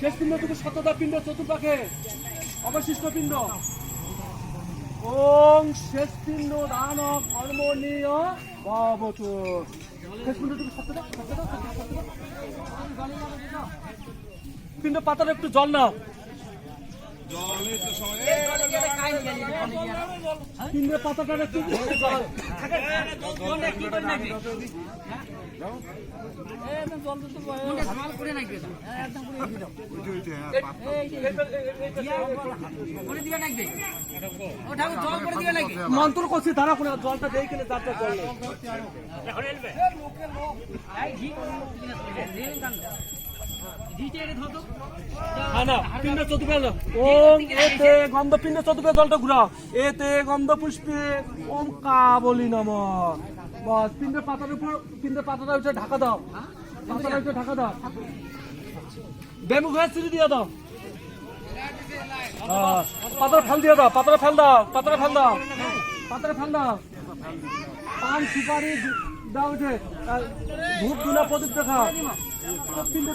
শেষ পিণ্ডটুকু শতদা পিণ্ড চতুর্পাকে অবশিষ্ট পিণ্ড। ওং শেষ পিণ্ড দান কর্মণীয় ভবতু। শেষ পিণ্ডটুকু শতদা পিণ্ড পাতার একটু জল নাও। পিণ্ডের পাতাটার একটু জল মন্ত্র করছি তারা কোনো জলটা দেই কিনে তারটা জল পিণ্ড চতুর্থ ওম এতে গন্ধ পিণ্ড চতুর্থ জলটা ঘুরাও। এতে গন্ধ পুষ্পে ওম কাবলি নমঃ। বস পিণ্ডের পাতার উপর পিণ্ডের পাতাটা হচ্ছে ঢাকা দাও। পাতাটা হচ্ছে ঢাকা দাও। বেমু ঘরে চিনি দিয়ে দাও। পাতার ফেল দিয়ে দাও। পাতাটা ফেল দাও। পাতাটা ফেল দাও। পাতাটা ফেল দাও। পান সুপারি দাও উঠে ধূপ ধুলা প্রদীপ দেখাও। পিণ্ড